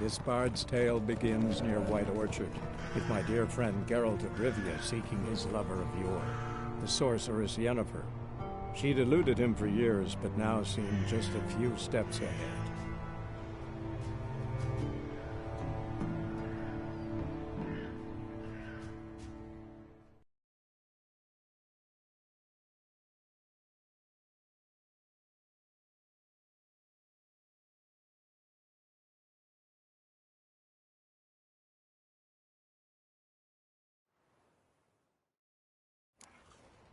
This bard's tale begins near White Orchard, with my dear friend Geralt of Rivia seeking his lover of yore, the sorceress Yennefer. She'd eluded him for years, but now seemed just a few steps ahead.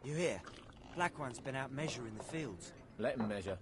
You hear? Black One's been out measuring the fields. Let him measure.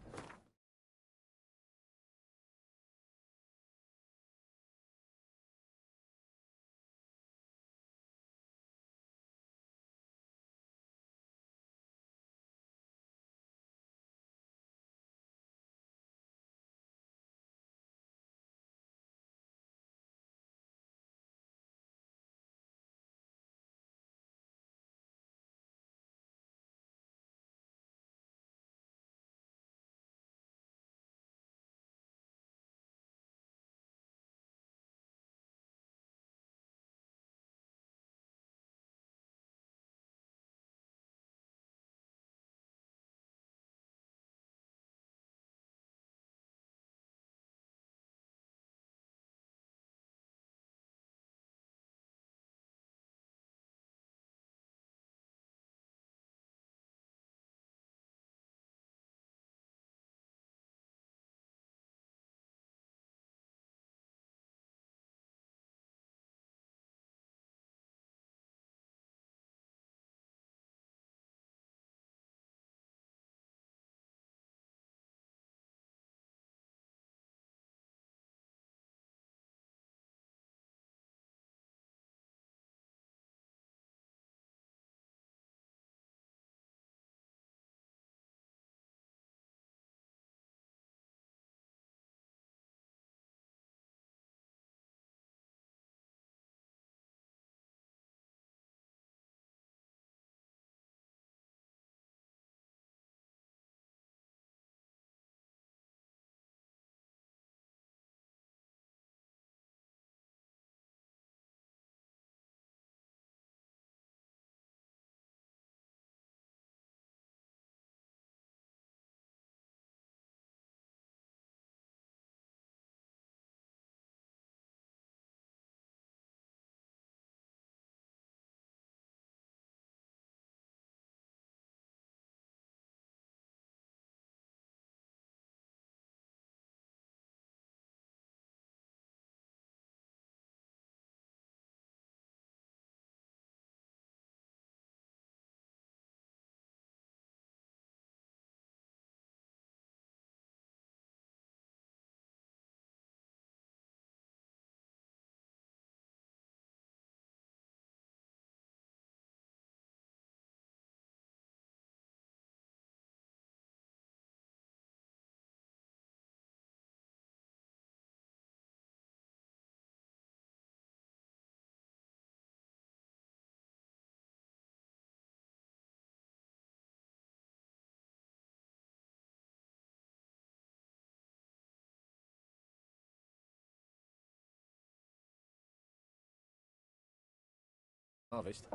Harvest.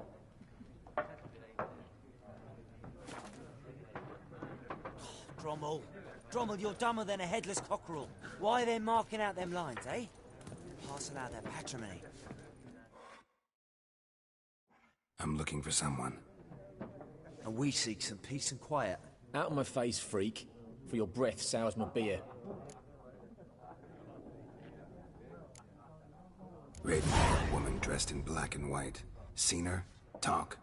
Drommel. Drommel, you're dumber than a headless cockerel. Why are they marking out them lines, eh? Parcel out their patrimony. I'm looking for someone. And we seek some peace and quiet. Out of my face, freak. For your breath sours my beer. Red-haired woman dressed in black and white. Seen her? Talk.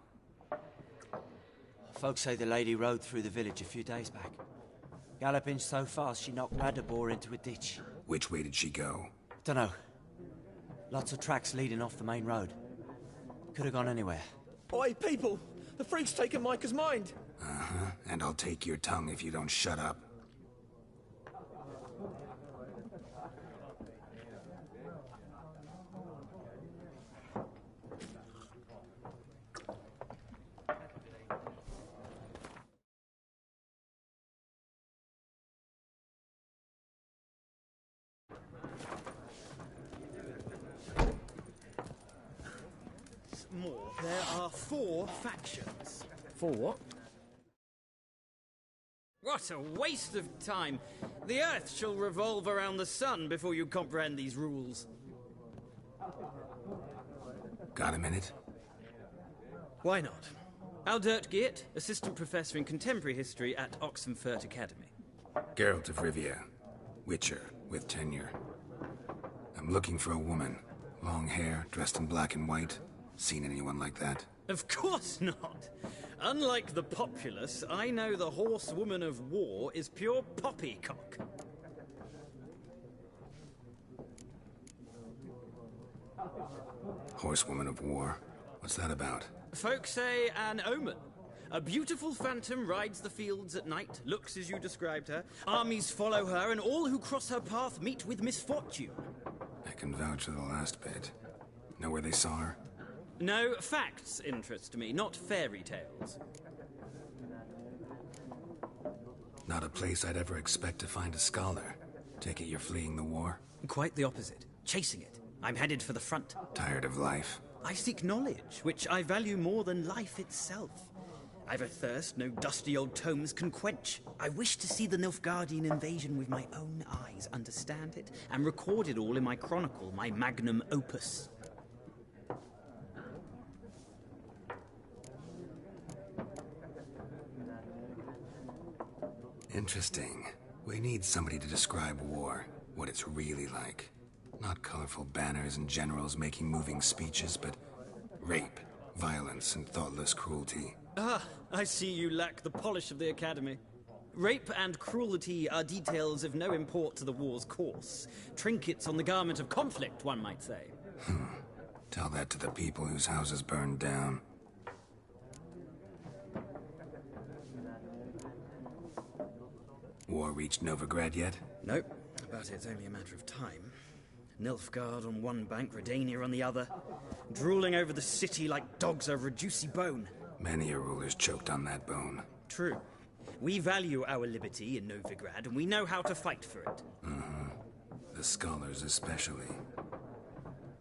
Folks say the lady rode through the village a few days back. Galloping so fast she knocked Radabor into a ditch. Which way did she go? Dunno. Lots of tracks leading off the main road. Could have gone anywhere. Oi, people! The freak's taken Micah's mind! Uh-huh. And I'll take your tongue if you don't shut up. more. There are 4 factions. For what? What a waste of time. The Earth shall revolve around the sun before you comprehend these rules. Got a minute? Why not? Aldert Geert, Assistant Professor in Contemporary History at Oxenfurt Academy. Geralt of Rivia. Witcher, with tenure. I'm looking for a woman. Long hair, dressed in black and white. Seen anyone like that? Of course not. Unlike the populace, I know the horsewoman of war is pure poppycock. Horsewoman of war? What's that about? Folk say an omen. A beautiful phantom rides the fields at night, looks as you described her. Armies follow her, and all who cross her path meet with misfortune. I can vouch for the last bit. Know where they saw her? No, facts interest me, not fairy tales. Not a place I'd ever expect to find a scholar. Take it you're fleeing the war? Quite the opposite. Chasing it. I'm headed for the front. Tired of life? I seek knowledge, which I value more than life itself. I've a thirst no dusty old tomes can quench. I wish to see the Nilfgaardian invasion with my own eyes, understand it, and record it all in my chronicle, my magnum opus. Interesting. We need somebody to describe war, what it's really like. Not colorful banners and generals making moving speeches, but rape, violence, and thoughtless cruelty. Ah, I see you lack the polish of the Academy. Rape and cruelty are details of no import to the war's course. Trinkets on the garment of conflict, one might say. Tell that to the people whose houses burned down. War reached Novigrad yet? Nope, but it's only a matter of time. Nilfgaard on one bank, Redania on the other, drooling over the city like dogs over a juicy bone. Many a ruler's choked on that bone. True. We value our liberty in Novigrad, and we know how to fight for it. The scholars especially.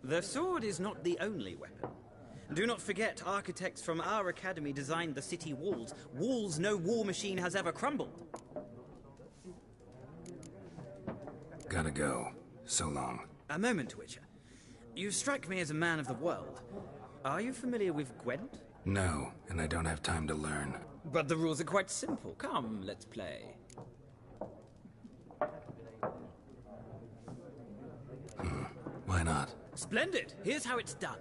The sword is not the only weapon. Do not forget, architects from our academy designed the city walls. Walls no war machine has ever crumbled. Gotta go. So long. A moment, Witcher. You strike me as a man of the world. Are you familiar with Gwent? No, and I don't have time to learn. But the rules are quite simple. Come, let's play. Why not? Splendid. Here's how it's done.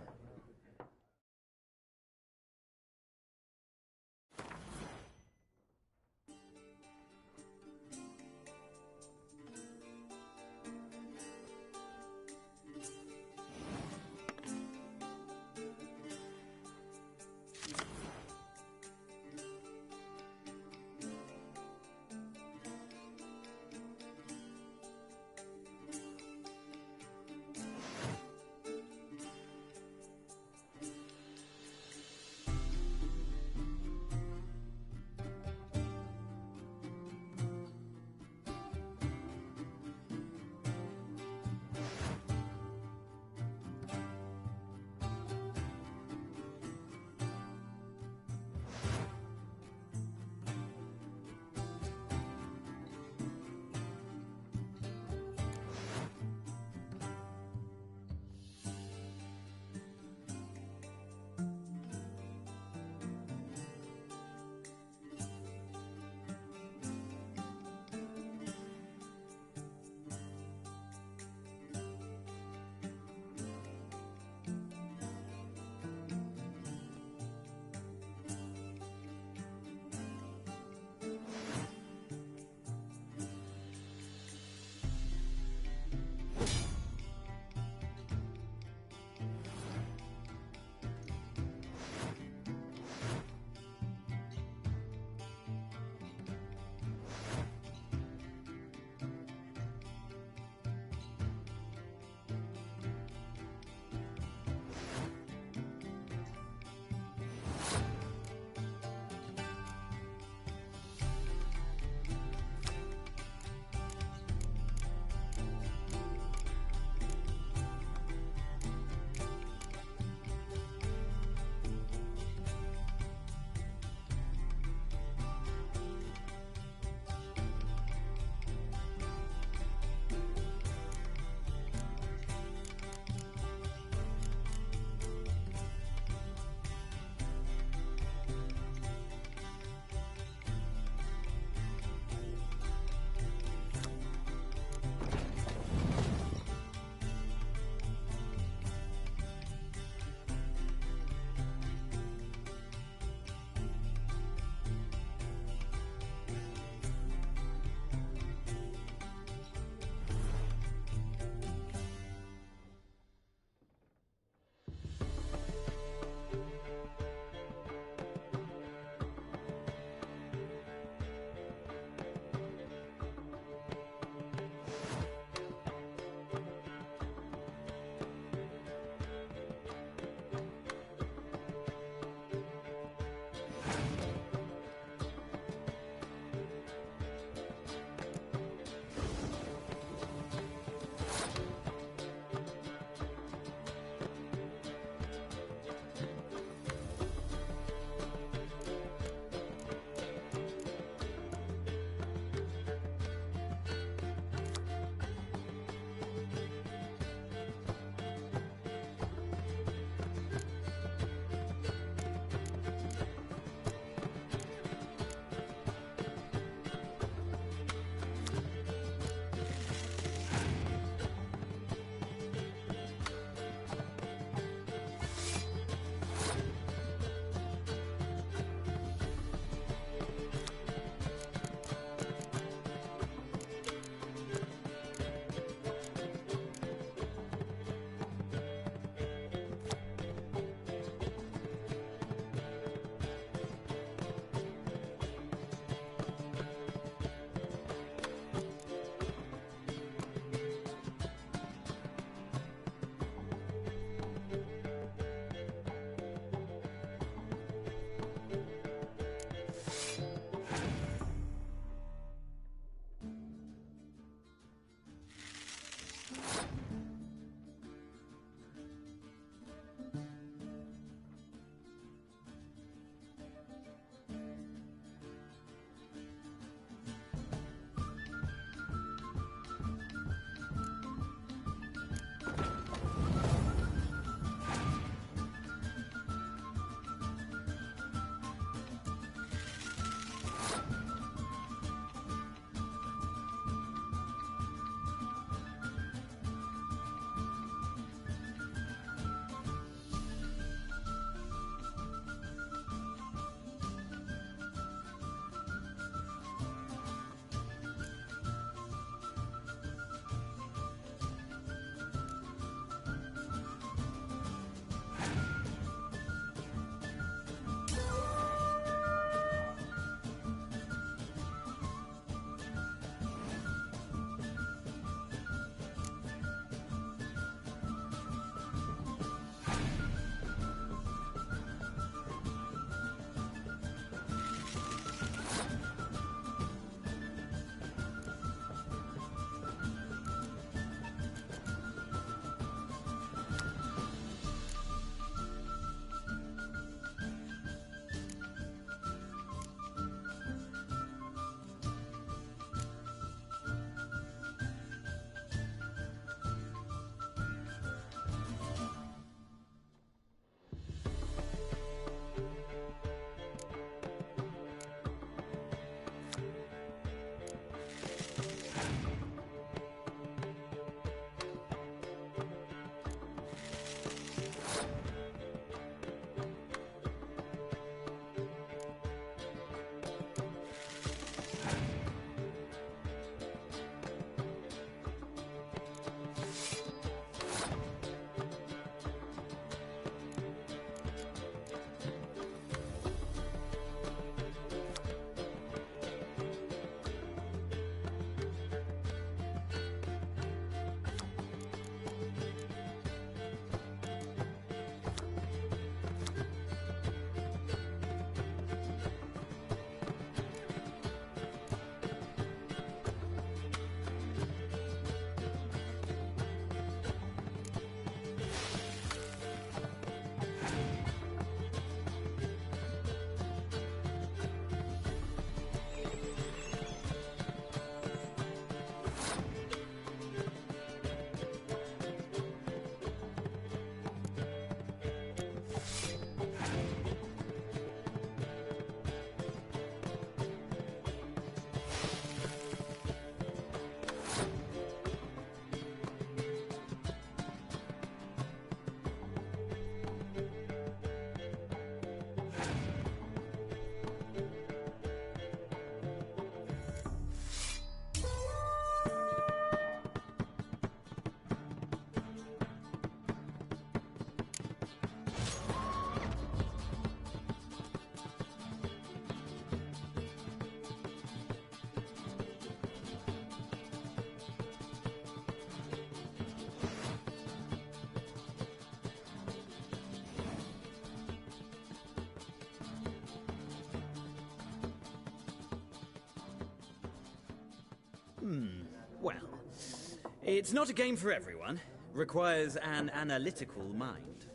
It's not a game for everyone. Requires an analytical mind.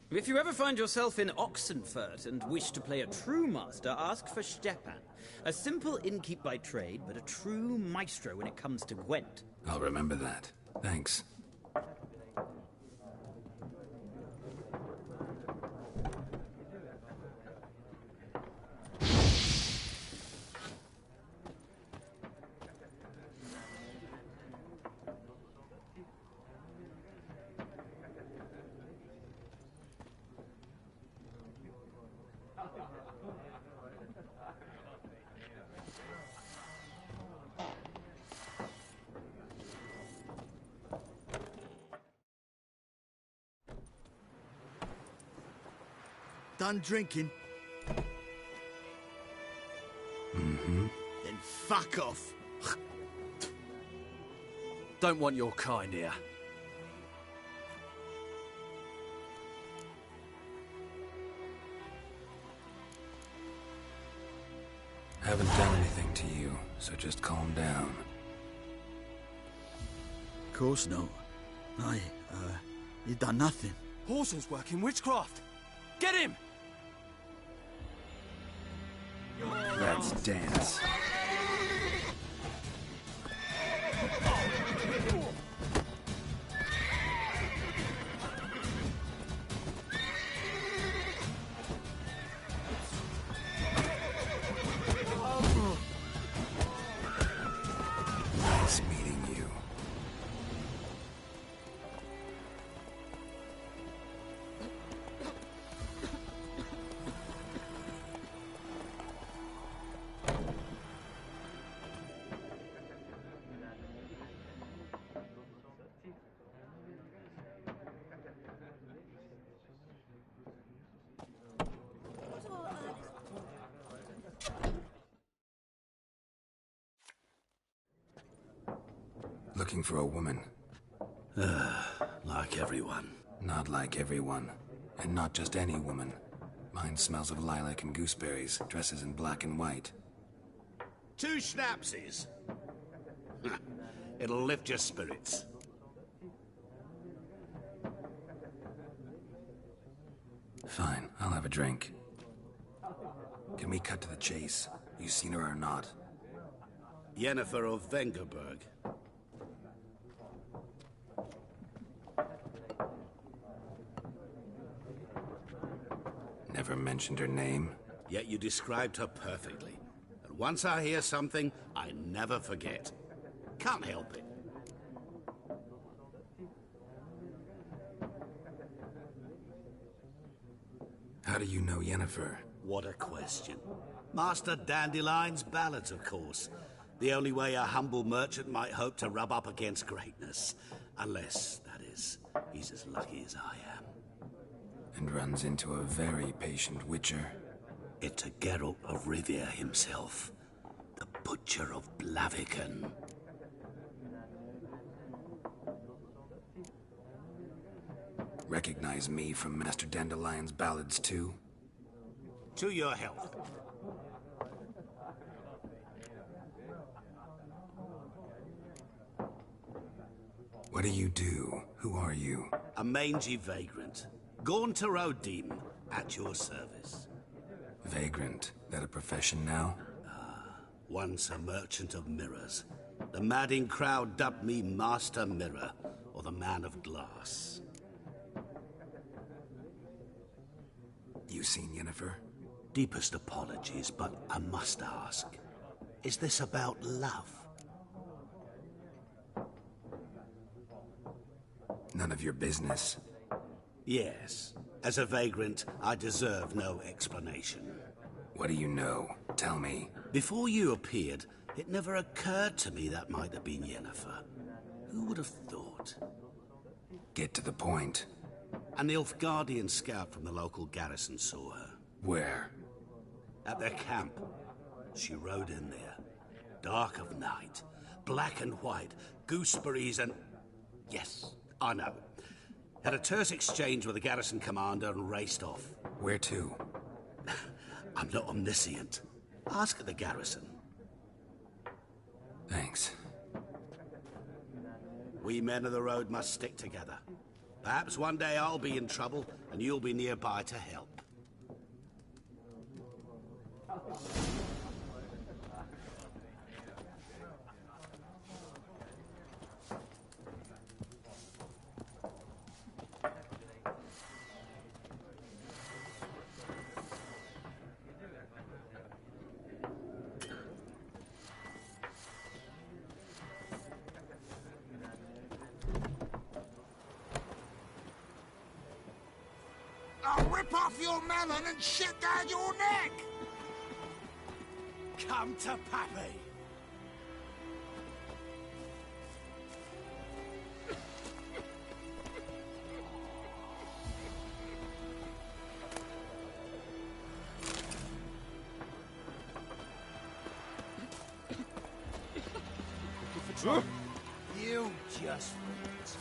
If you ever find yourself in Oxenfurt and wish to play a true master, ask for Stepan. A simple innkeep by trade, but a true maestro when it comes to Gwent. I'll remember that. Thanks. Done drinking? Mm-hmm. Then fuck off. Don't want your kind here. Haven't done anything to you, so just calm down. Of course not. You done nothing. Horson's working witchcraft. Get him! Let's dance. Nice meeting you. Looking for a woman. Like everyone. Not like everyone. And not just any woman. Mine smells of lilac and gooseberries, dresses in black and white. 2 schnapsies. It'll lift your spirits. Fine, I'll have a drink. Can we cut to the chase? You seen her or not? Yennefer of Vengerberg. Never mentioned her name. Yet you described her perfectly. And once I hear something, I never forget. Can't help it. How do you know Yennefer? What a question. Master Dandelion's ballads, of course. The only way a humble merchant might hope to rub up against greatness. Unless, that is, he's as lucky as I am. And runs into a very patient witcher. It's a Geralt of Rivia himself. The Butcher of Blaviken. Recognize me from Master Dandelion's ballads too? To your health. What do you do? Who are you? A mangy vagrant. Gaunter O'Deem, at your service. Vagrant. That a profession now? Once a merchant of mirrors. The madding crowd dubbed me Master Mirror, or the Man of Glass. You seen Yennefer? Deepest apologies, but I must ask. Is this about love? None of your business. Yes. As a vagrant, I deserve no explanation. What do you know? Tell me. Before you appeared, it never occurred to me that might have been Yennefer. Who would have thought? Get to the point. An Nilfgaardian scout from the local garrison saw her. Where? At their camp. She rode in there. Dark of night. Black and white. Gooseberries and... Yes, I know. Had a terse exchange with the garrison commander and raced off. Where to? I'm not omniscient. Ask at the garrison. Thanks. We men of the road must stick together. Perhaps one day I'll be in trouble and you'll be nearby to help. I'll rip off your melon and shit down your neck! Come to Pappy! You just wait.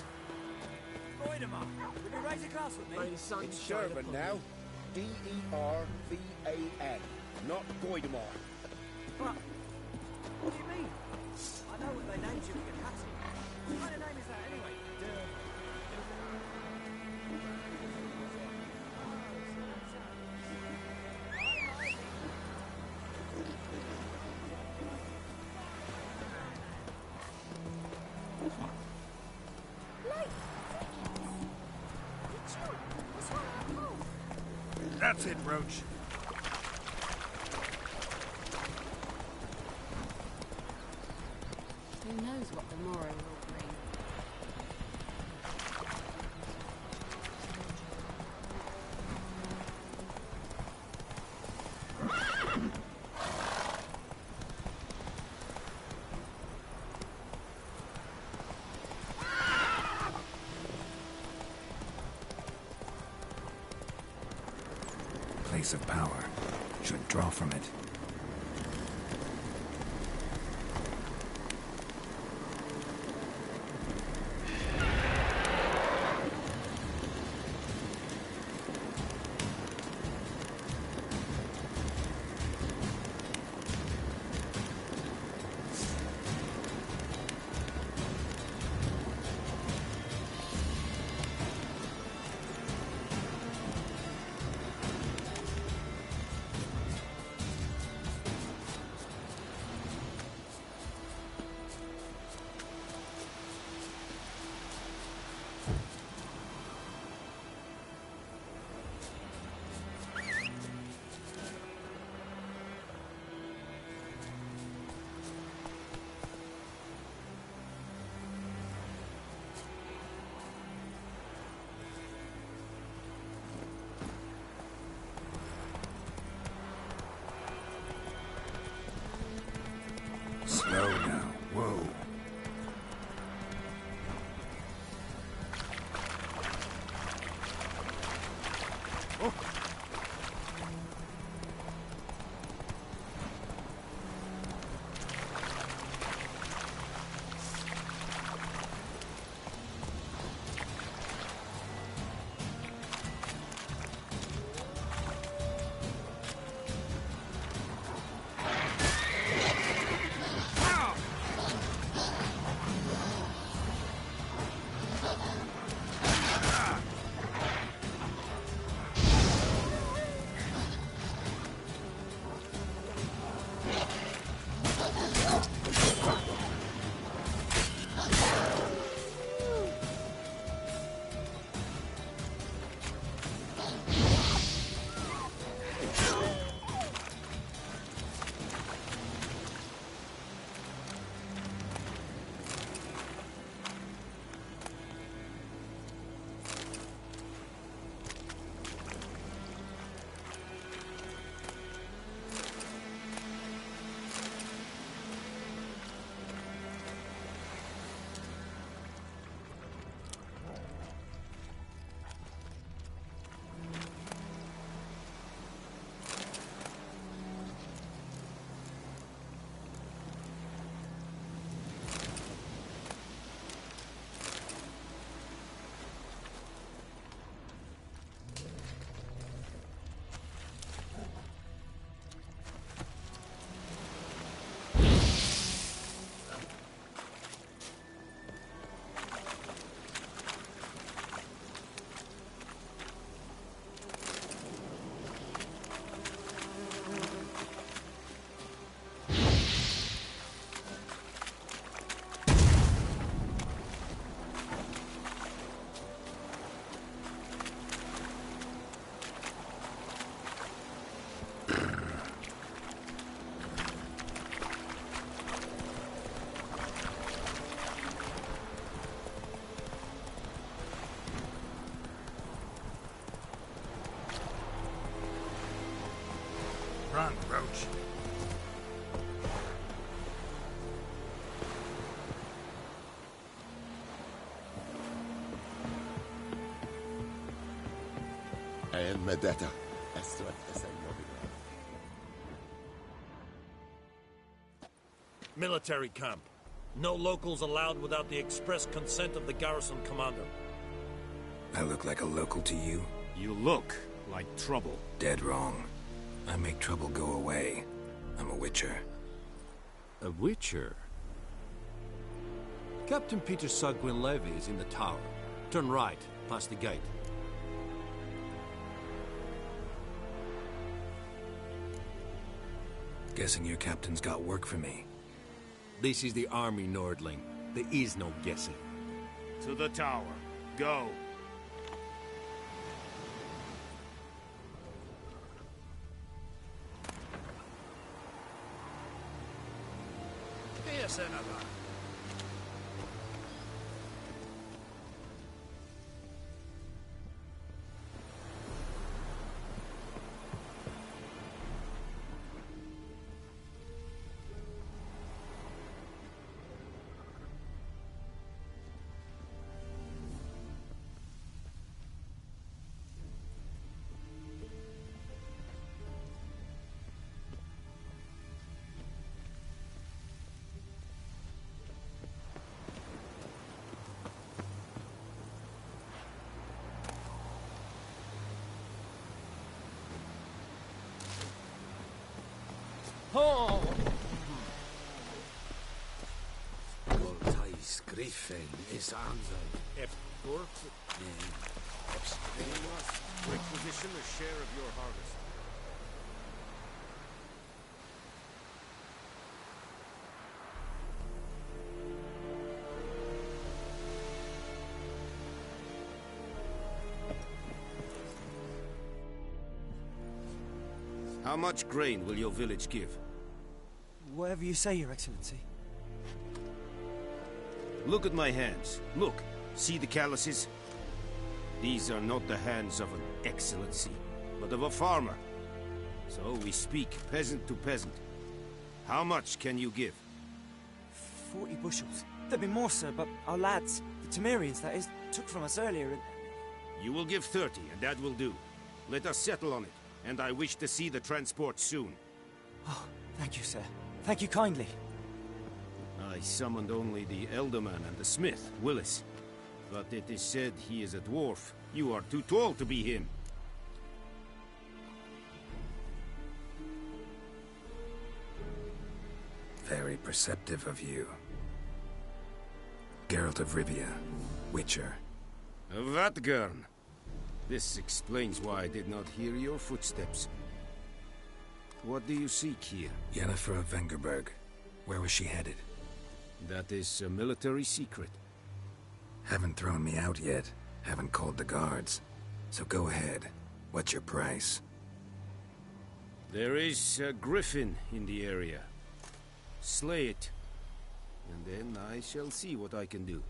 Voidemar, will you raise a glass with me? It's Shervan now. D-E-R-V-A-N, not Voidemar. What? What do you mean? I know what they named you for your captain. What kind of name is that anyway? That's it, Roach. Who knows what the morrow will bring? Place of power. Should draw from it. tongue, Roach. المدتا أسرت أسير. Military camp. No locals allowed without the express consent of the garrison commander. I look like a local to you? You look like trouble. Dead wrong. I make trouble go away. I'm a witcher. A witcher? Captain Peter Sagwin Levy is in the tower. Turn right, past the gate. Guessing your captain's got work for me. This is the army, Nordling. There is no guessing. To the tower. Go. Here's another. Oh! Voltais Griffin is answered. If requisition a share of your harvest. How much grain will your village give? Whatever you say, Your Excellency. Look at my hands. Look. See the calluses? These are not the hands of an excellency, but of a farmer. So we speak peasant to peasant. How much can you give? 40 bushels. There'd be more, sir, but our lads, the Temerians, that is, took from us earlier and... You will give 30, and that will do. Let us settle on it, and I wish to see the transport soon. Oh, thank you, sir. Thank you kindly. I summoned only the Elderman and the smith, Willis. But it is said he is a dwarf. You are too tall to be him. Very perceptive of you. Geralt of Rivia, Witcher. Vatgern. This explains why I did not hear your footsteps. What do you seek here? Yennefer of Vengerberg. Where was she headed? That is a military secret. Haven't thrown me out yet. Haven't called the guards. So go ahead. What's your price? There is a griffin in the area. Slay it. And then I shall see what I can do.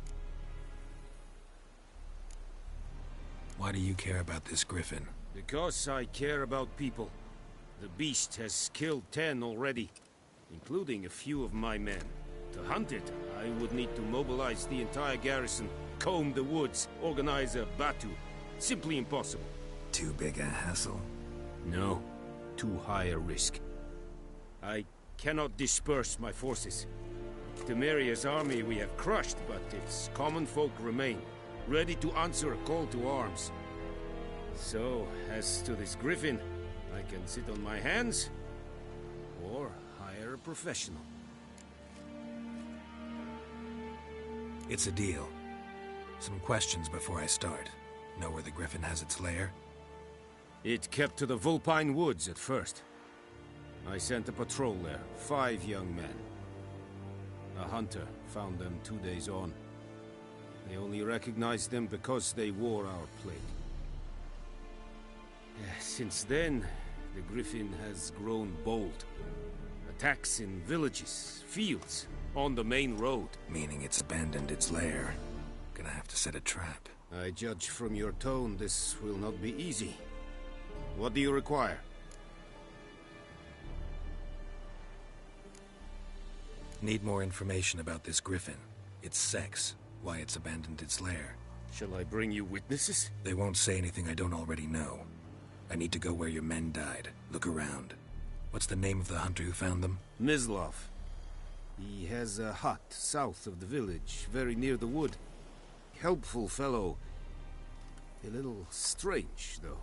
Why do you care about this griffin? Because I care about people. The beast has killed 10 already, including a few of my men. To hunt it, I would need to mobilize the entire garrison, comb the woods, organize a batu. Simply impossible. Too big a hassle? No. Too high a risk. I cannot disperse my forces. Temeria's army we have crushed, but its common folk remain, ready to answer a call to arms. So, as to this griffin, I can sit on my hands, or hire a professional. It's a deal. Some questions before I start. Know where the griffin has its lair? It kept to the Vulpine Woods at first. I sent a patrol there, 5 young men. A hunter found them 2 days on. They only recognized them because they wore our plate. Since then, the griffin has grown bold. Attacks in villages, fields, on the main road. Meaning it's abandoned its lair. Gonna have to set a trap. I judge from your tone this will not be easy. What do you require? Need more information about this griffin. Its sex, why it's abandoned its lair. Shall I bring you witnesses? They won't say anything I don't already know. I need to go where your men died. Look around. What's the name of the hunter who found them? Mislav. He has a hut south of the village, very near the wood. Helpful fellow. A little strange, though.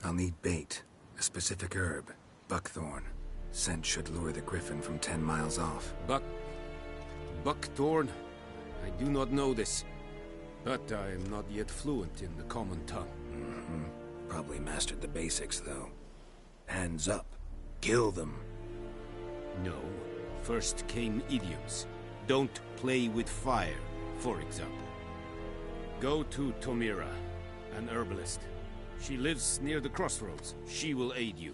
I'll need bait. A specific herb. Buckthorn. Scent should lure the griffin from 10 miles off. Buckthorn? I do not know this. But I am not yet fluent in the common tongue. Probably mastered the basics, though. Hands up. Kill them. No. First came idioms. Don't play with fire, for example. Go to Tomira, an herbalist. She lives near the crossroads. She will aid you.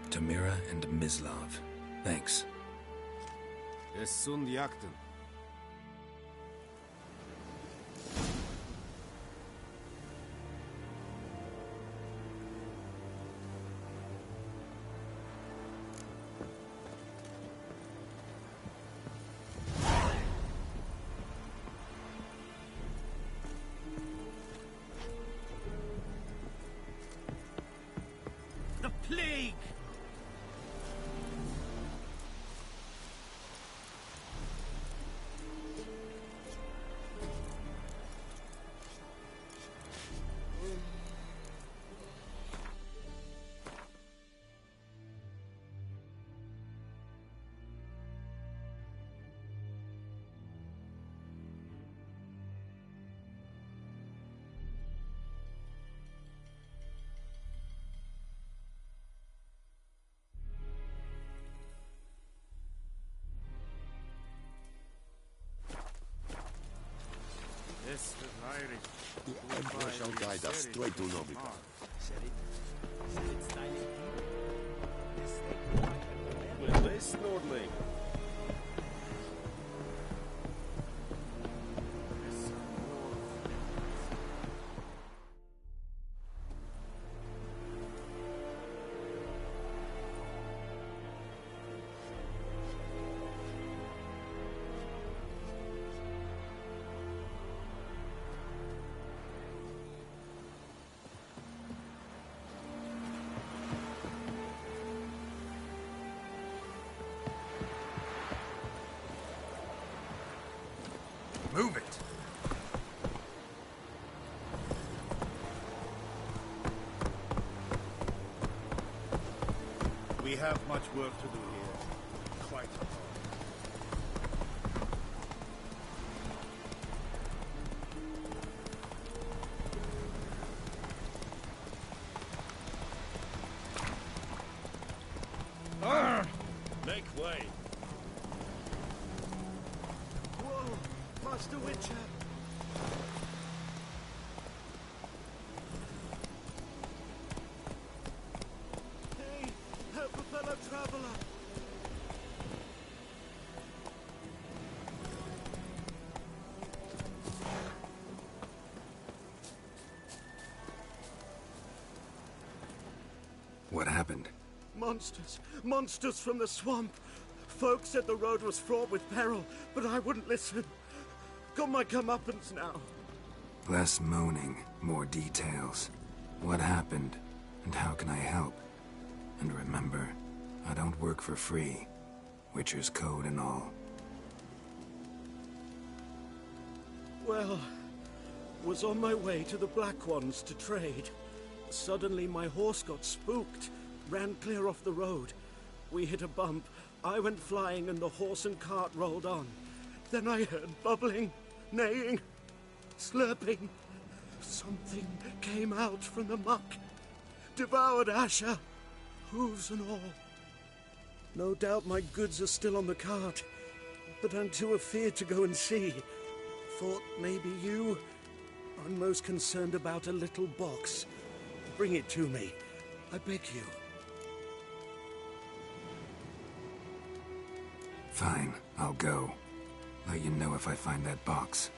Tomira and Mislav. Thanks. Es sunt jakten. The plague! The Emperor shall guide us straight to Novigrad. Well, this Nordling. Move it! We have much work to do here. Quite a lot. Make way. Whoa, Master Witcher! Hey, help a fellow traveler! What happened? Monsters! Monsters from the swamp! Folk said the road was fraught with peril, but I wouldn't listen. Got my comeuppance now. Less moaning, more details. What happened, and how can I help? And remember, I don't work for free. Witcher's code and all. Well, was on my way to the Black Ones to trade. Suddenly my horse got spooked, ran clear off the road. We hit a bump, I went flying and the horse and cart rolled on. Then I heard bubbling, neighing, slurping. Something came out from the muck, devoured Asher, hooves and all. No doubt my goods are still on the cart, but I'm too afeard to go and see. Thought maybe you. I'm most concerned about a little box. Bring it to me, I beg you. Fine, I'll go. Let you know if I find that box.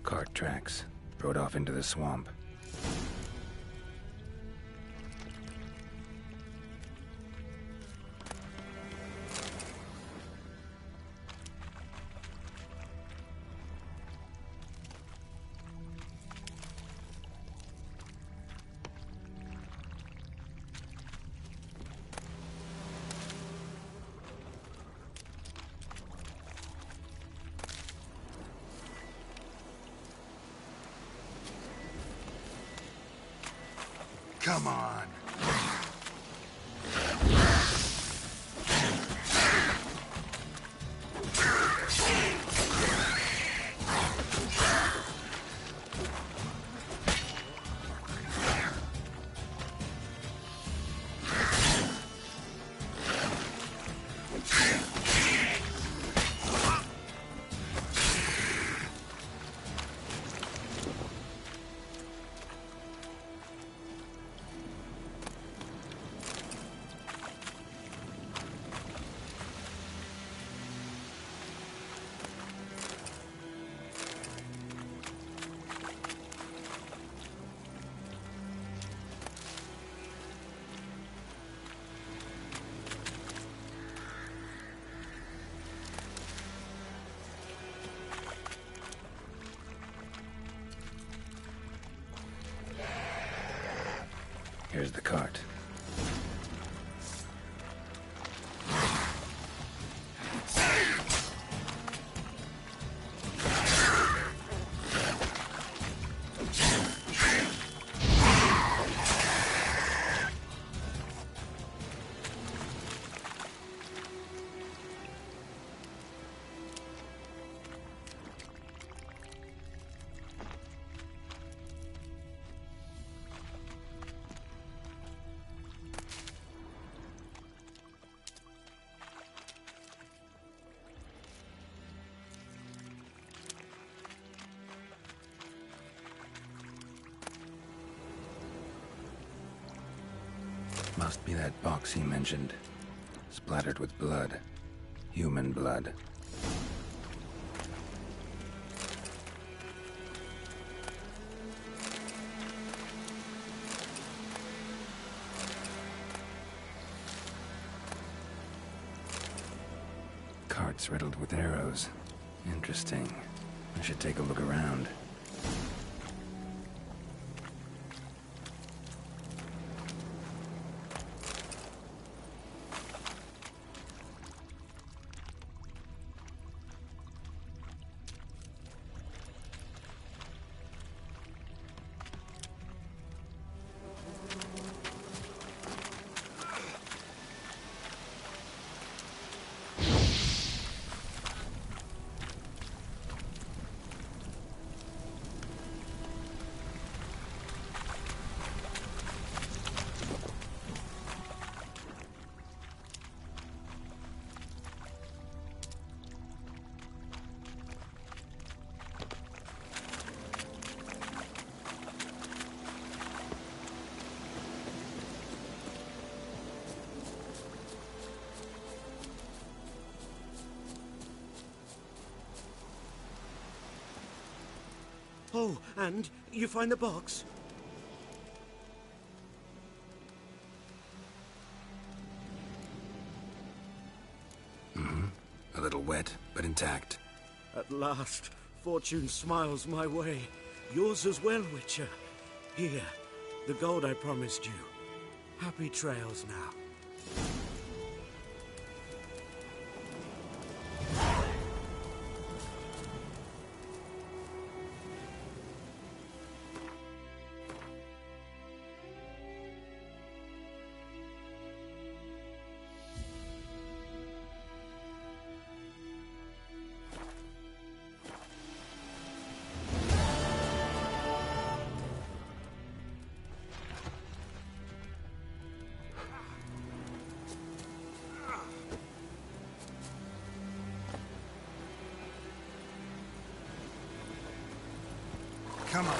Cart tracks. Rode off into the swamp. Come on. Here's the cart. Must be that box he mentioned. Splattered with blood. Human blood. Carts riddled with arrows. Interesting. I should take a look around. Oh, and you find the box? Mm-hmm. A little wet, but intact. At last, fortune smiles my way. Yours as well, Witcher. Here, the gold I promised you. Happy trails now. Come on.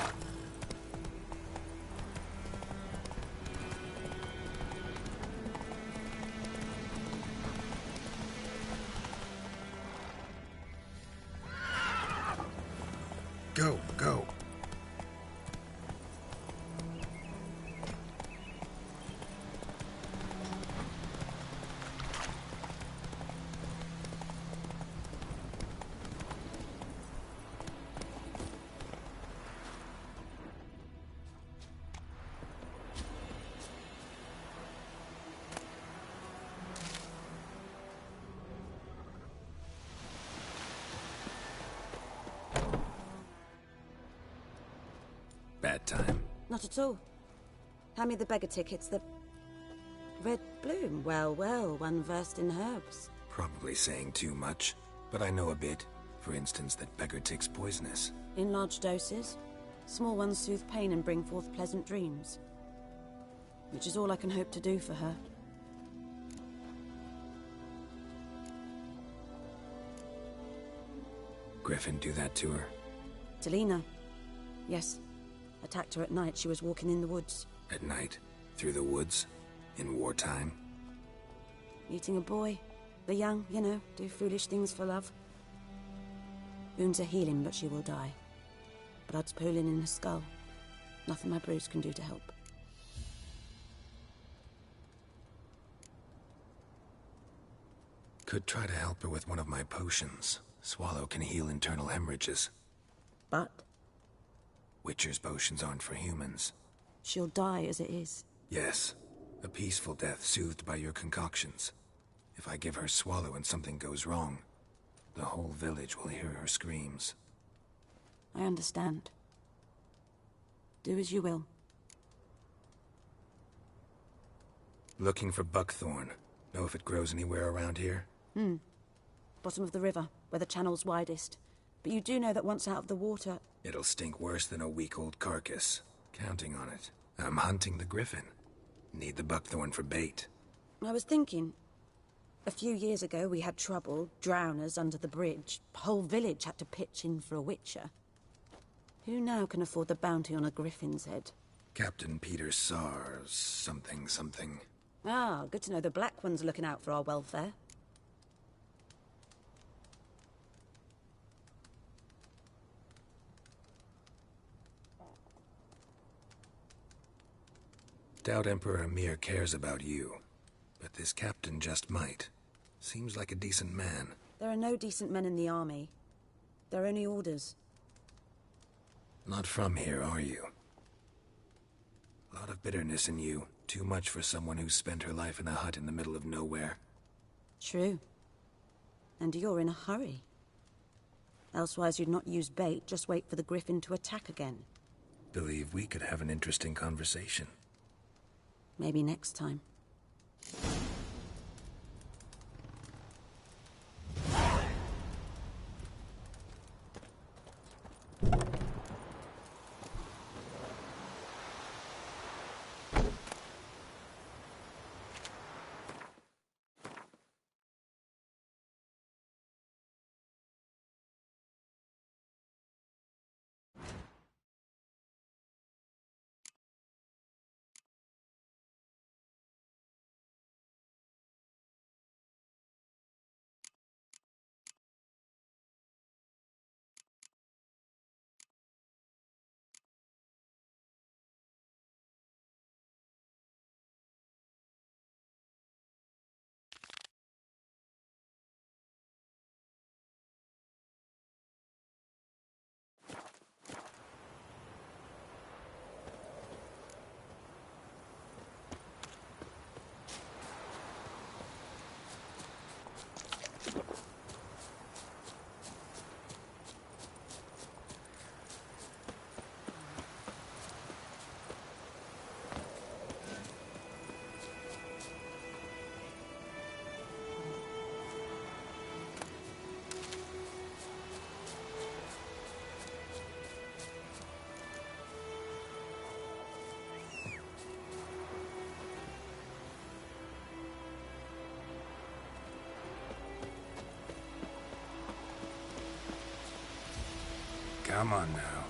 Go, go. Bad time. Not at all. Hand me the beggar tickets, the... Red bloom. Well, well, one versed in herbs. Probably saying too much, but I know a bit. For instance, that beggar tick's poisonous. In large doses. Small ones soothe pain and bring forth pleasant dreams. Which is all I can hope to do for her. Griffin do that to her? Talina. Yes. Attacked her at night. She was walking in the woods. At night? Through the woods? In wartime? Meeting a boy. The young, you know, do foolish things for love. Wounds are healing, but she will die. Blood's pooling in her skull. Nothing my bruise can do to help. Could try to help her with one of my potions. Swallow can heal internal hemorrhages. But? Witcher's potions aren't for humans. She'll die as it is. Yes. A peaceful death soothed by your concoctions. If I give her Swallow and something goes wrong, the whole village will hear her screams. I understand. Do as you will. Looking for buckthorn. Know if it grows anywhere around here? Bottom of the river, where the channel's widest. But you do know that once out of the water... It'll stink worse than a week-old carcass. Counting on it. I'm hunting the griffin. Need the buckthorn for bait. I was thinking... A few years ago we had trouble, drowners under the bridge. Whole village had to pitch in for a witcher. Who now can afford the bounty on a griffin's head? Captain Peter Sars, something. Ah, good to know the Black One's looking out for our welfare. Doubt Emperor Emir cares about you. But this captain just might. Seems like a decent man. There are no decent men in the army. They're only orders. Not from here, are you? A lot of bitterness in you. Too much for someone who spent her life in a hut in the middle of nowhere. True. And you're in a hurry. Elsewise you'd not use bait, just wait for the griffin to attack again. Believe we could have an interesting conversation. Maybe next time. Come on now.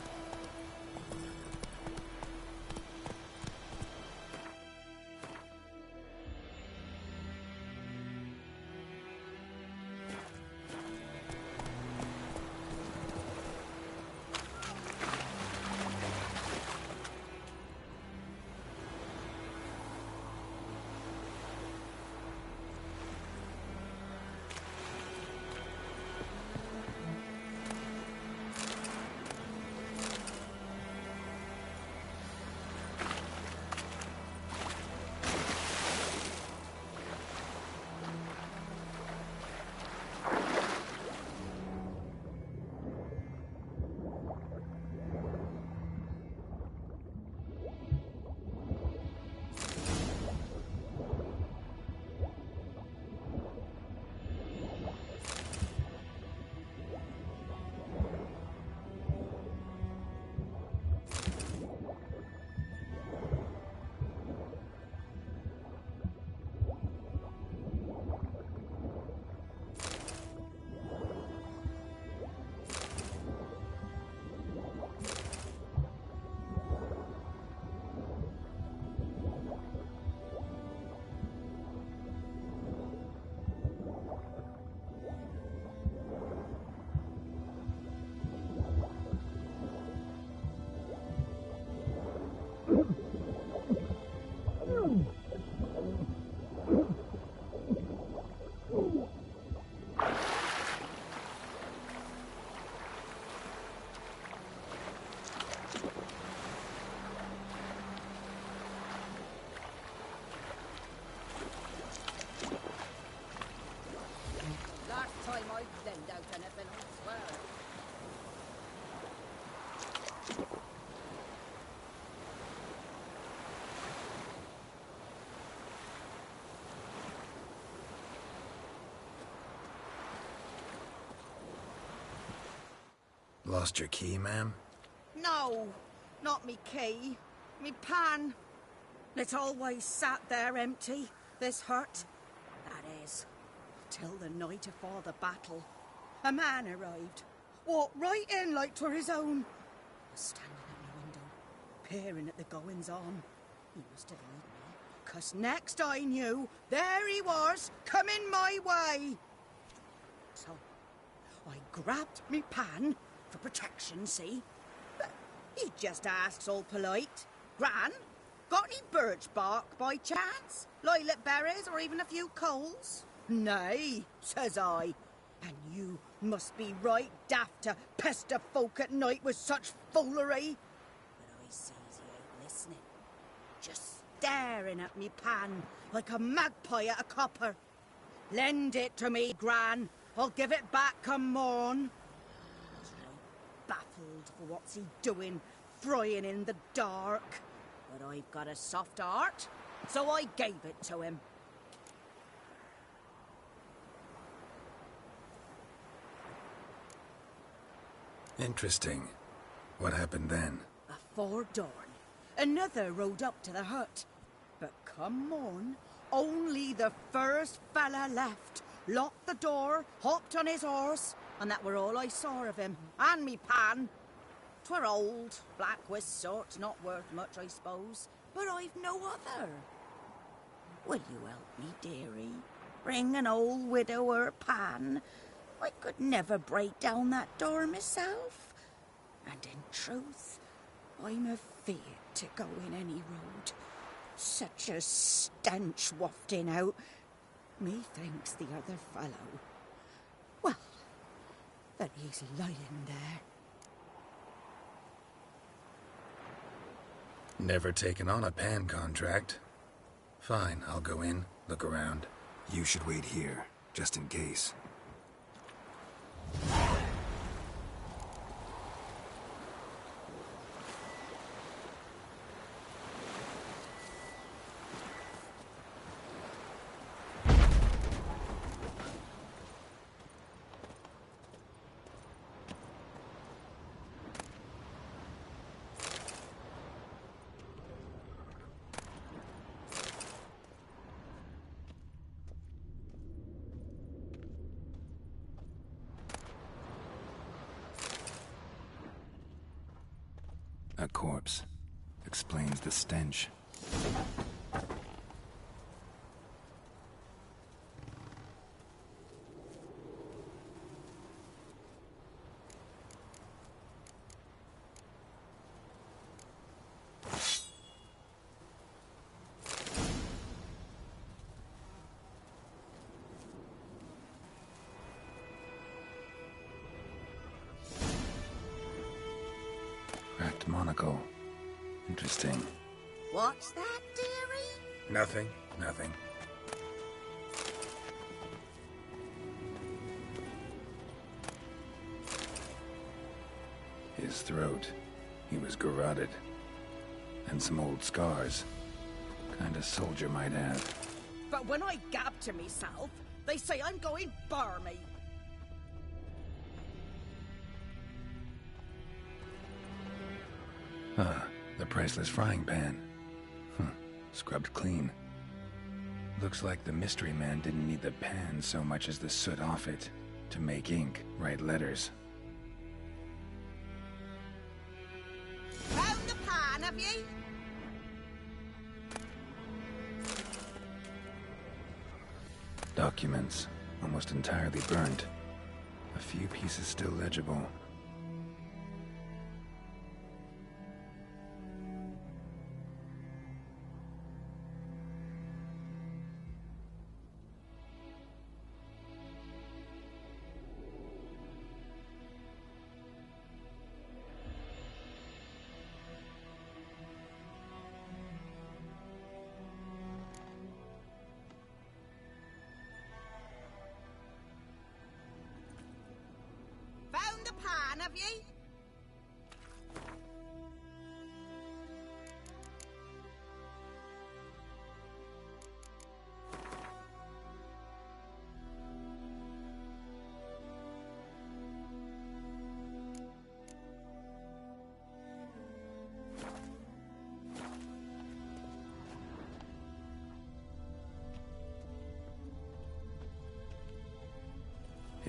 Lost your key, ma'am? No, not me key. Me pan. It's always sat there empty, this hut. That is, till the night afore the battle. A man arrived. Walked right in like 'twere his own. Was standing at my window, peering at the goings-on. He must have heard me, 'cause next I knew, there he was, coming my way. So, I grabbed me pan, for protection, see? But he just asks all polite, Gran, got any birch bark by chance? Lilac berries or even a few coals? Nay, says I. And you must be right daft to pester folk at night with such foolery. But I sees he ain't listening. Just staring at me pan like a magpie at a copper. Lend it to me, Gran. I'll give it back come morn. I was right baffled for what's he doing, frying in the dark. But I've got a soft heart, so I gave it to him. Interesting. What happened then? Afore dawn, another rode up to the hut. But come morn, only the first fella left. Locked the door, hopped on his horse, and that were all I saw of him, and me pan. 'Twere old, black with sort, not worth much, I suppose, but I've no other. Will you help me, dearie? Bring an old widower pan. I could never break down that door myself. And in truth, I'm afeard to go in any road. Such a stench wafting out. Methinks the other fellow, well, that he's lying there. Never taken on a pan contract. Fine, I'll go in, look around. You should wait here, just in case. A corpse. Explains the stench. Cracked monocle. Interesting. What's that, dearie? Nothing. His throat. He was garroted. And some old scars. Kind of soldier might have. But when I gab to myself, they say I'm going barmy. The priceless frying pan. Scrubbed clean. Looks like the mystery man didn't need the pan so much as the soot off it to make ink, write letters. Found the pan, have ye? Documents, almost entirely burnt. A few pieces still legible. Found the pan, have ye?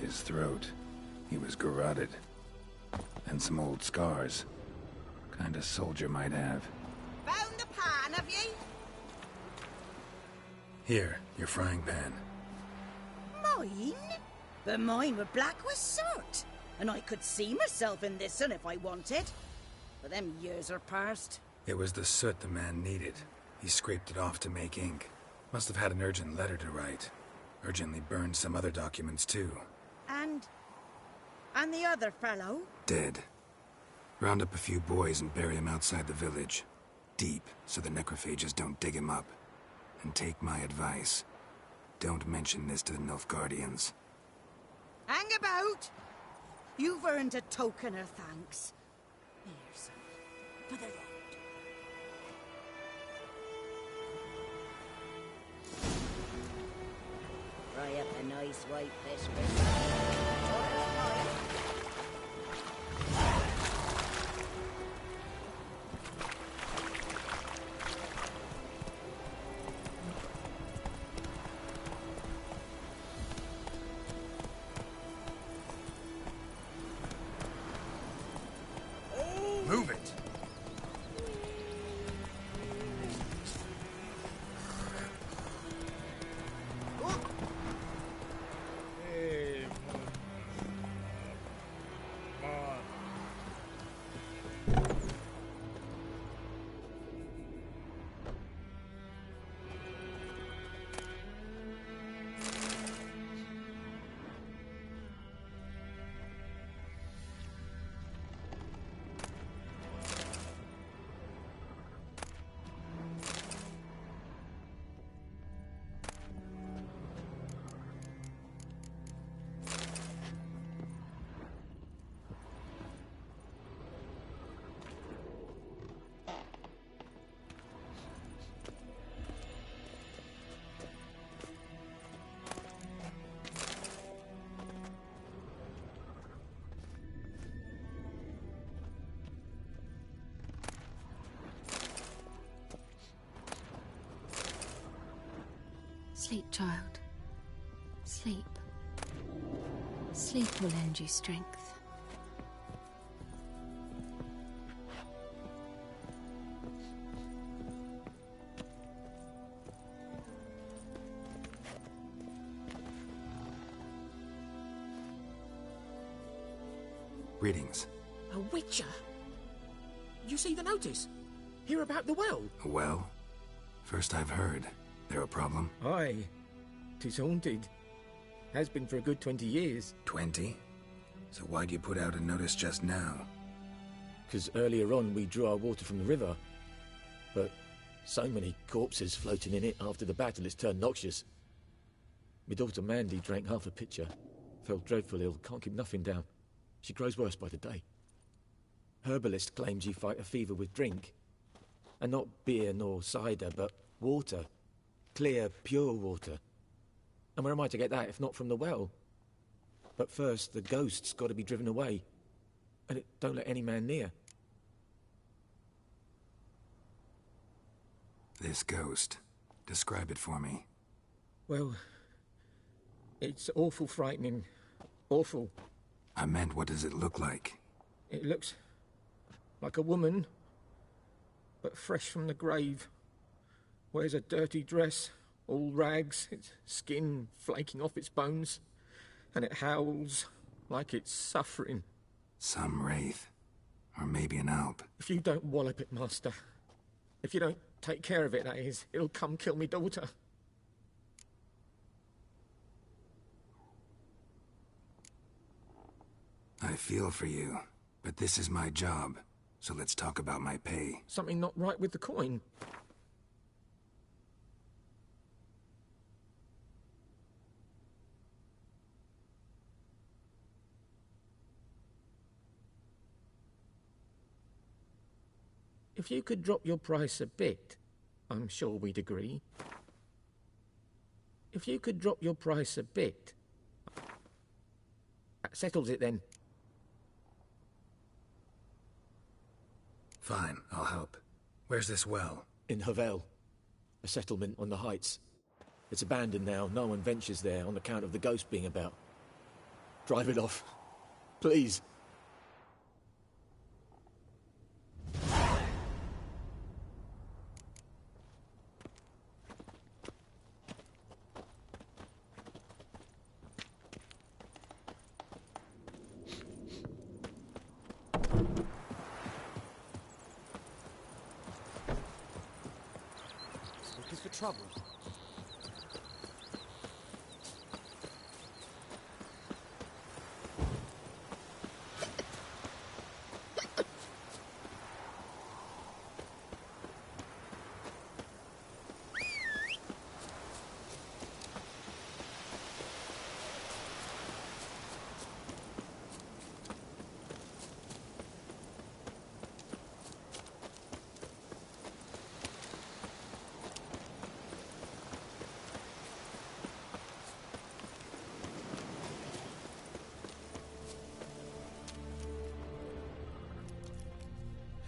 His throat. He was garroted. And some old scars. Kind of soldier might have. Found the pan, have ye? Here, your frying pan. Mine? But mine were black with soot. And I could see myself in this one if I wanted. But them years are past. It was the soot the man needed. He scraped it off to make ink. Must have had an urgent letter to write. Urgently burned some other documents too. And the other fellow? Dead. Round up a few boys and bury him outside the village. Deep, so the necrophages don't dig him up. And take my advice. Don't mention this to the Nilfgaardians. Hang about! You've earned a token of thanks. Here's for the road. Fry up a nice white fish for Move it! Sleep, child. Sleep. Sleep will lend you strength. Greetings. A witcher? You see the notice? Hear about the well? A well? First I've heard. There a problem? Aye. 'Tis haunted. Has been for a good 20 years. 20? So why'd you put out a notice just now? 'Cause earlier on we drew our water from the river. But so many corpses floating in it after the battle it's turned noxious. My daughter Mandy drank half a pitcher. Fell dreadful ill, can't keep nothing down. She grows worse by the day. Herbalist claims you fight a fever with drink. And not beer nor cider, but water. Clear, pure water. And where am I to get that if not from the well? But first, the ghost's got to be driven away. And it don't let any man near. This ghost. Describe it for me. Well, it's awful frightening. Awful. I meant, what does it look like? It looks like a woman, but fresh from the grave. Wears a dirty dress, all rags, its skin flaking off its bones, and it howls like it's suffering. Some wraith. Or maybe an alp. If you don't wallop it, Master, if you don't take care of it, that is, it'll come kill me daughter. I feel for you, but this is my job, so let's talk about my pay. Something not right with the coin. If you could drop your price a bit, I'm sure we'd agree. If you could drop your price a bit, that settles it then. Fine, I'll help. Where's this well? In Havel, a settlement on the heights. It's abandoned now, no one ventures there on account of the ghost being about. drive it off. Please. Looking for trouble.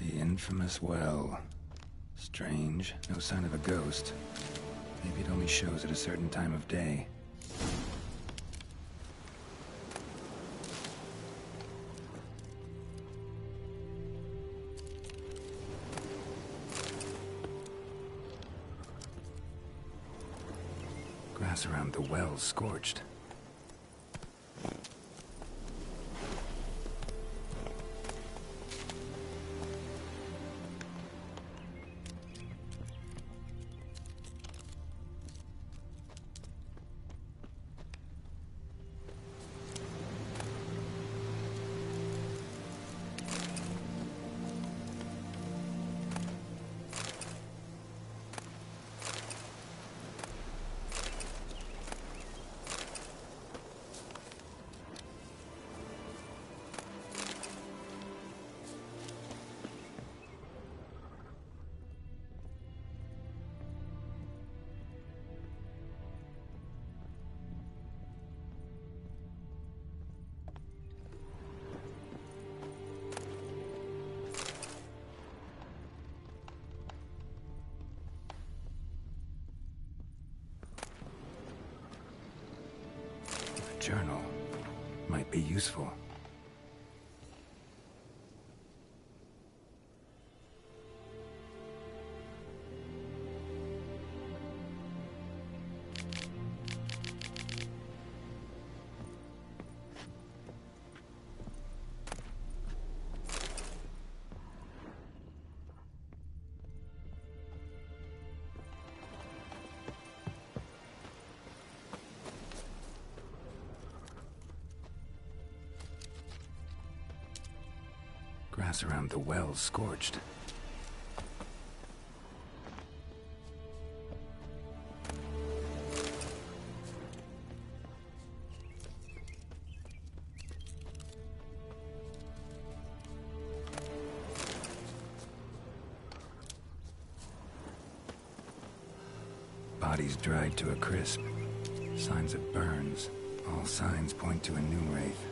The infamous well. Strange. No sign of a ghost. Maybe it only shows at a certain time of day. Grass around the well scorched. Journal might be useful. Grass around the well scorched. Bodies dried to a crisp. Signs of burns. All signs point to a new wraith.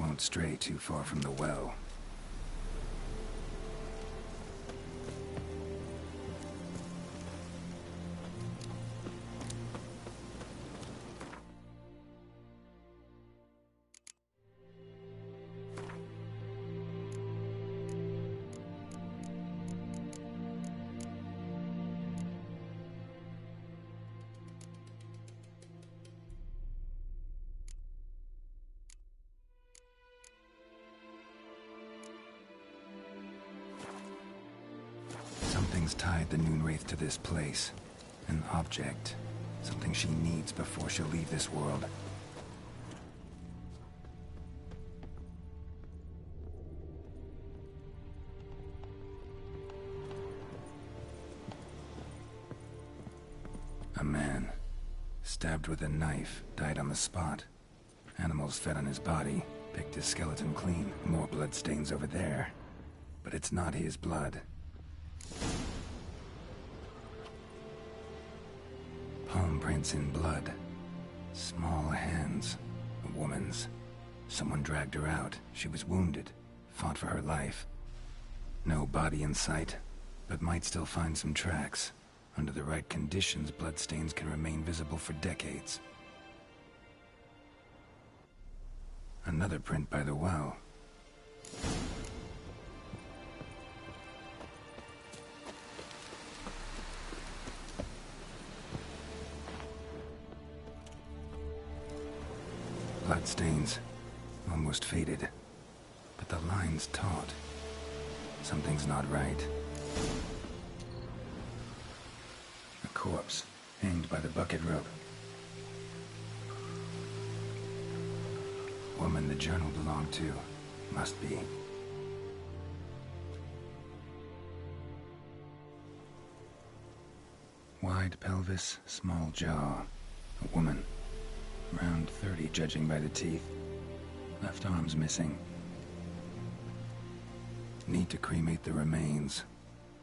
won't stray too far from the well. Something's tied the Noonwraith to this place. An object. Something she needs before she'll leave this world. A man, stabbed with a knife, died on the spot. Animals fed on his body, picked his skeleton clean. More bloodstains over there. But it's not his blood. Palm prints in blood. Small hands. A woman's. Someone dragged her out. She was wounded. Fought for her life. No body in sight, but might still find some tracks. Under the right conditions, bloodstains can remain visible for decades. Another print by the well. Bloodstains. Almost faded. But the line's taut. Something's not right. A corpse, hanged by the bucket rope. Woman the journal belonged to. Must be. Wide pelvis, small jaw. A woman. Around 30, judging by the teeth. Left arm's missing. Need to cremate the remains.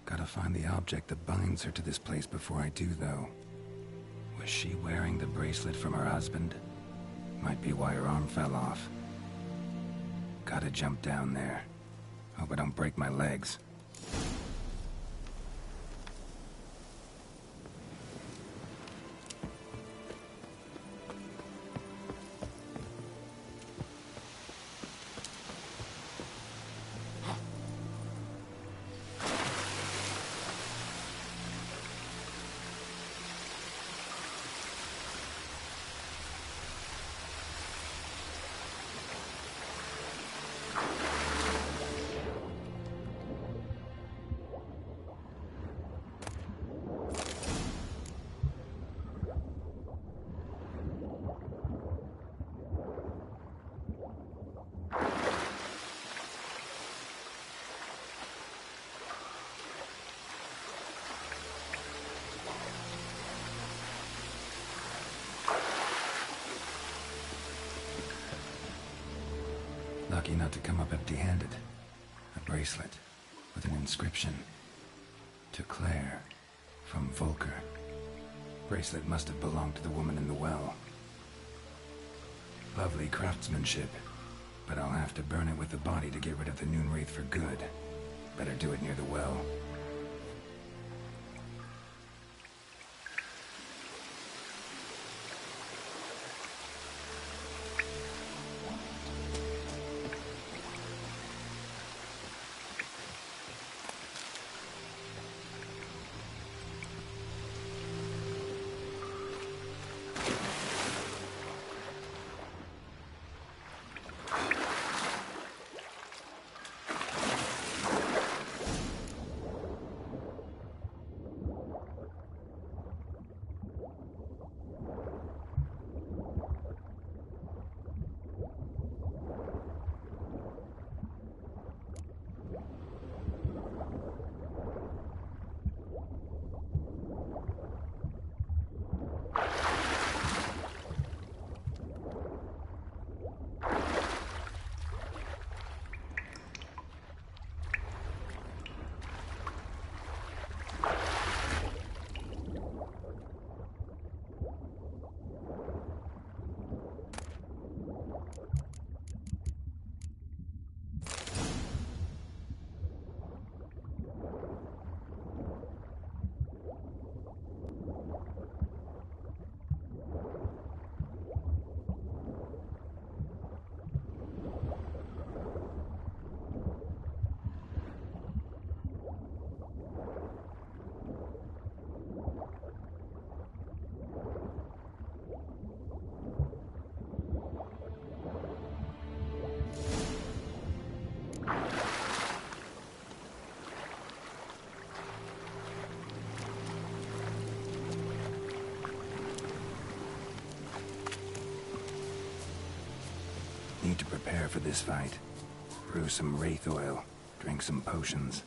Gotta find the object that binds her to this place before I do, though. Was she wearing the bracelet from her husband? Might be why her arm fell off. Gotta jump down there. Hope I don't break my legs. Lucky not to come up empty-handed. A bracelet with an inscription. To Claire, from Volker. Bracelet must have belonged to the woman in the well. Lovely craftsmanship, but I'll have to burn it with the body to get rid of the Noonwraith for good. Better do it near the well. for this fight. Brew some wraith oil, drink some potions.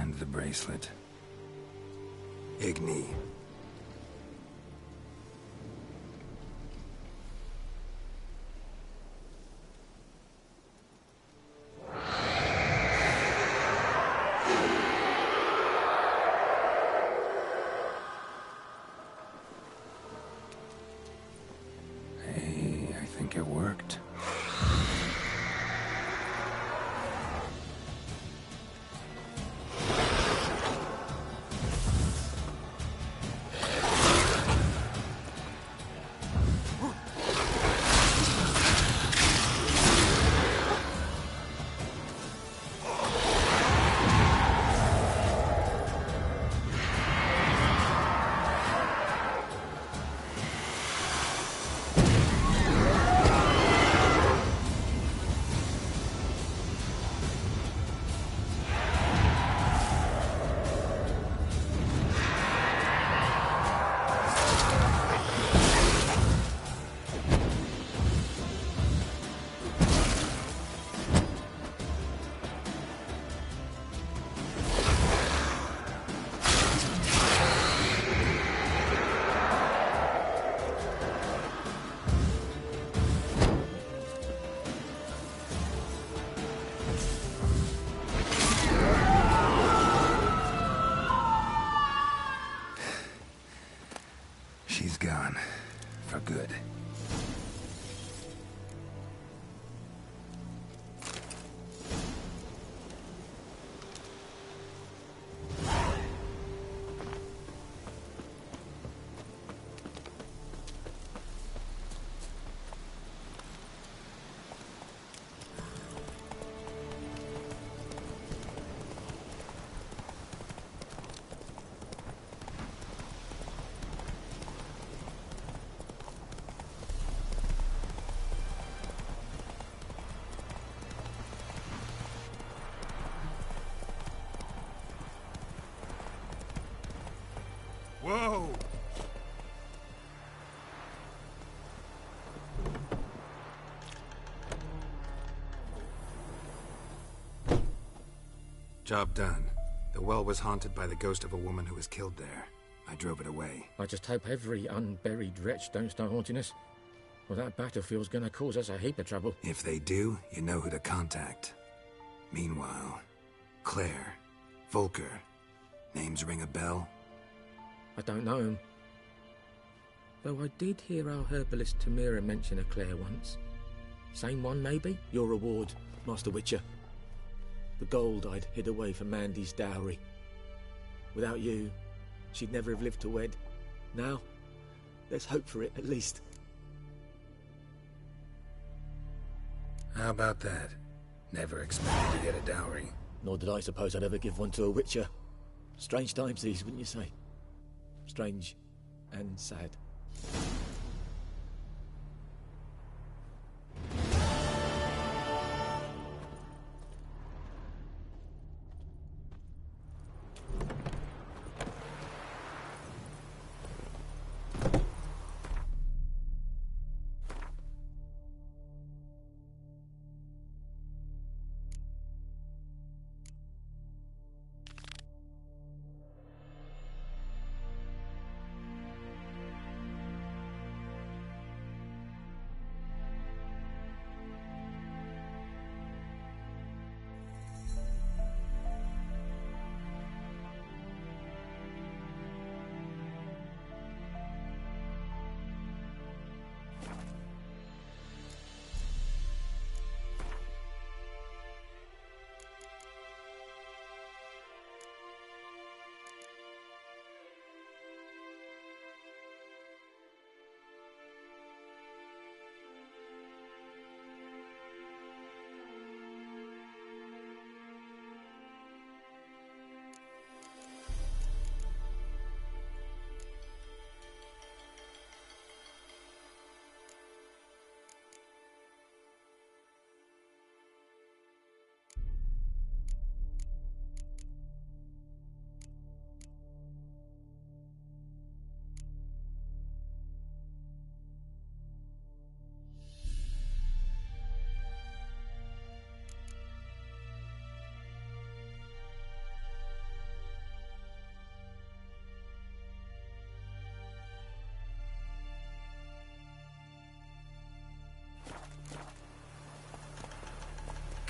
And the bracelet. Igni. Hey, I think it worked. She's gone. For good. Whoa! Job done. The well was haunted by the ghost of a woman who was killed there. I drove it away. I just hope every unburied wretch don't start haunting us. Well, that battlefield's gonna cause us a heap of trouble. If they do, you know who to contact. Meanwhile, Claire, Volker, names ring a bell? I don't know him. Though I did hear our herbalist Tamira mention a Claire once. Same one, maybe? Your reward, Master Witcher. The gold I'd hid away for Mandy's dowry. Without you, she'd never have lived to wed. Now, let's hope for it, at least. How about that? Never expected to get a dowry. Nor did I suppose I'd ever give one to a Witcher. Strange times these, wouldn't you say? Strange and sad.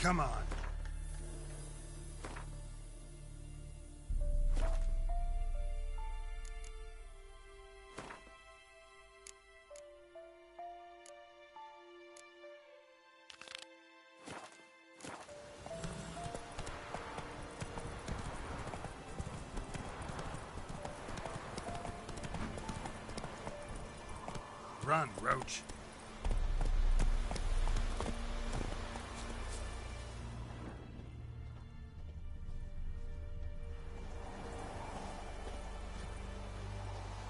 Come on. Run, Roach.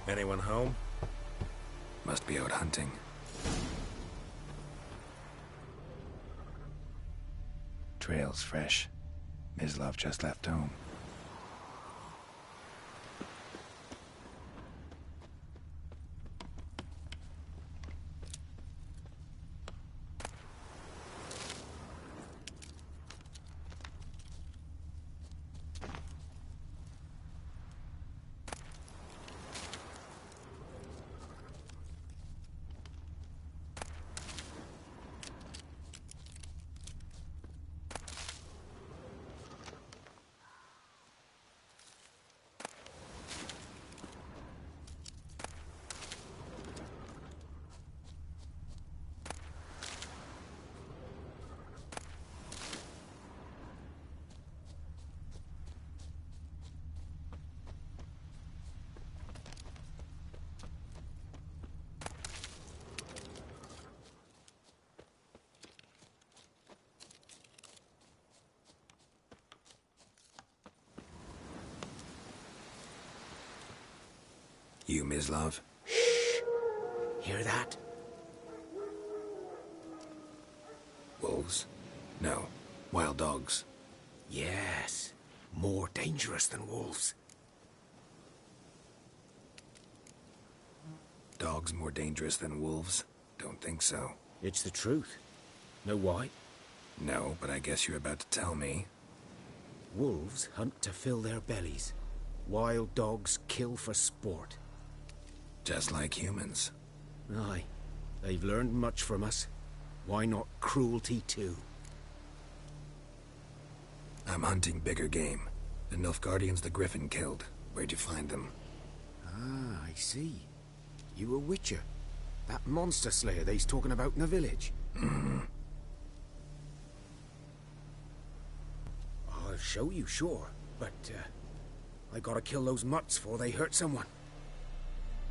Anyone home? Must be out hunting. Trail's fresh. Mislav just left home. You, Mislav? Shh! Hear that? Wolves? No. Wild dogs. Yes. More dangerous than wolves. Dogs more dangerous than wolves? Don't think so. It's the truth. Know why? No, but I guess you're about to tell me. Wolves hunt to fill their bellies. Wild dogs kill for sport. Just like humans. Aye. They've learned much from us. Why not cruelty too? I'm hunting bigger game. The Nilfgaardians the Griffin killed. Where'd you find them? Ah, I see. You a witcher. That monster slayer they's talking about in the village. Mm-hmm. I'll show you, sure. But, I gotta kill those mutts before they hurt someone.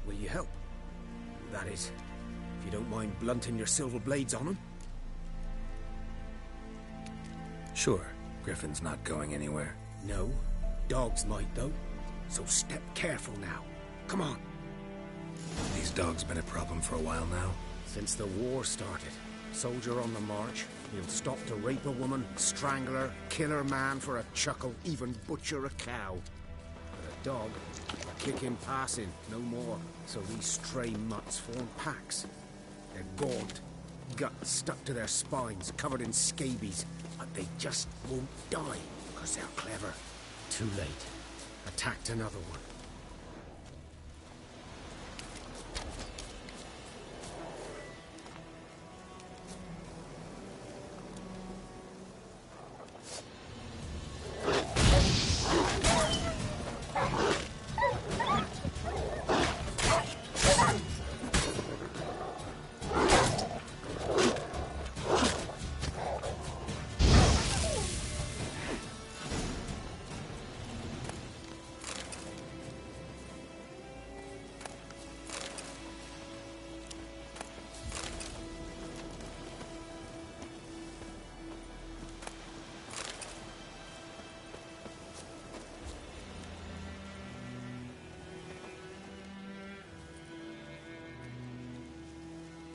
Will you help? That is, if you don't mind blunting your silver blades on them. Sure. Griffin's not going anywhere. No. Dogs might, though. So step careful now. Come on. These dogs been a problem for a while now? Since the war started. Soldier on the march. He'll stop to rape a woman, strangle her, kill her man for a chuckle, even butcher a cow. But a dog, a kick in passing, no more. So these stray mutts form packs. They're gaunt, guts stuck to their spines, covered in scabies. But they just won't die, because they're clever. Too late. Attacked another one.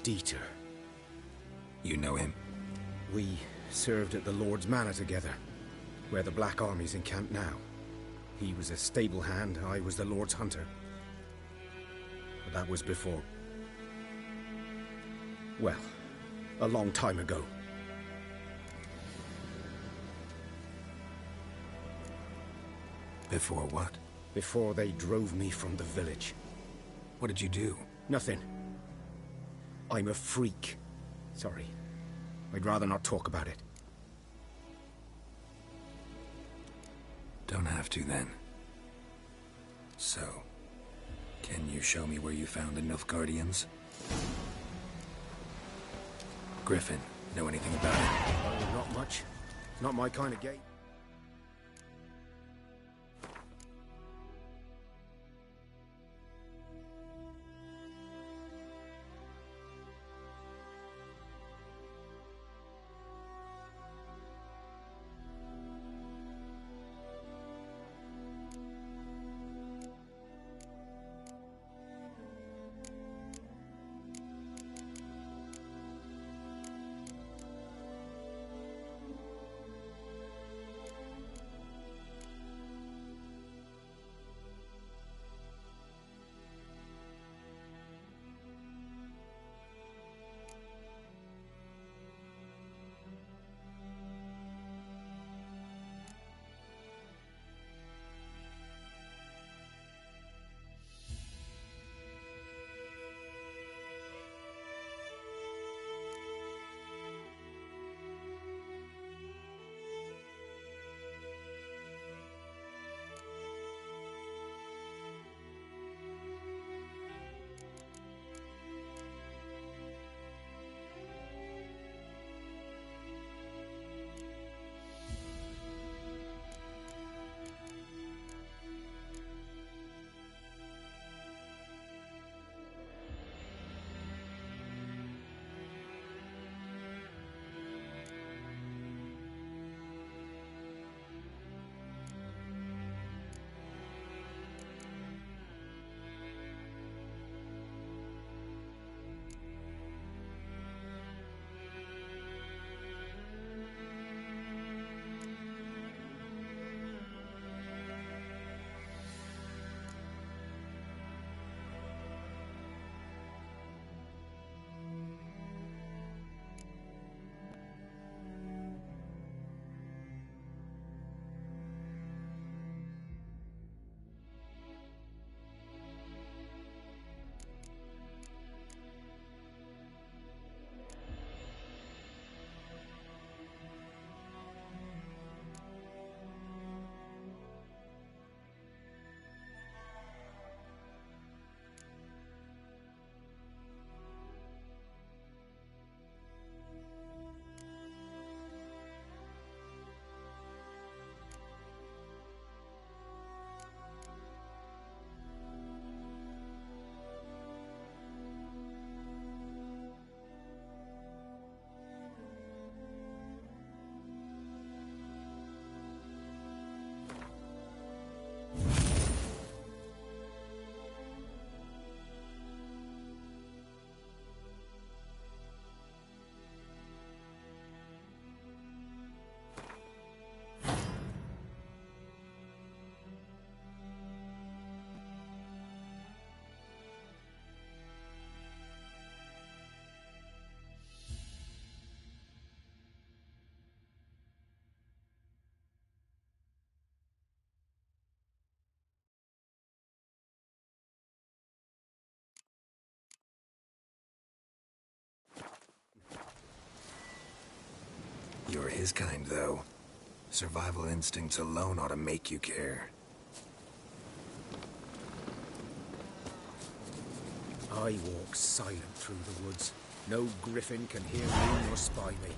Dieter. You know him? We served at the Lord's Manor together, where the Black Army's encamped now. He was a stable hand, I was the Lord's hunter. But that was before... well, a long time ago. Before what? Before they drove me from the village. What did you do? Nothing. I'm a freak. Sorry. I'd rather not talk about it. Don't have to, then. So, can you show me where you found the Nilfgaardians? Griffin, know anything about it? Oh, not much. Not my kind of game. You're his kind, though. Survival instincts alone ought to make you care. I walk silent through the woods. No griffin can hear me nor spy me.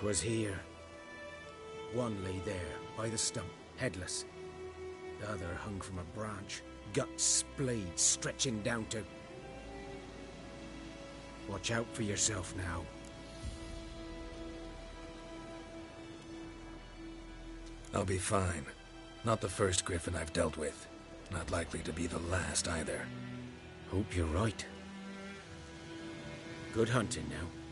Was here. One lay there, by the stump, headless. The other hung from a branch, guts splayed, stretching down to... Watch out for yourself now. I'll be fine. Not the first griffin I've dealt with. Not likely to be the last, either. Hope you're right. Good hunting now.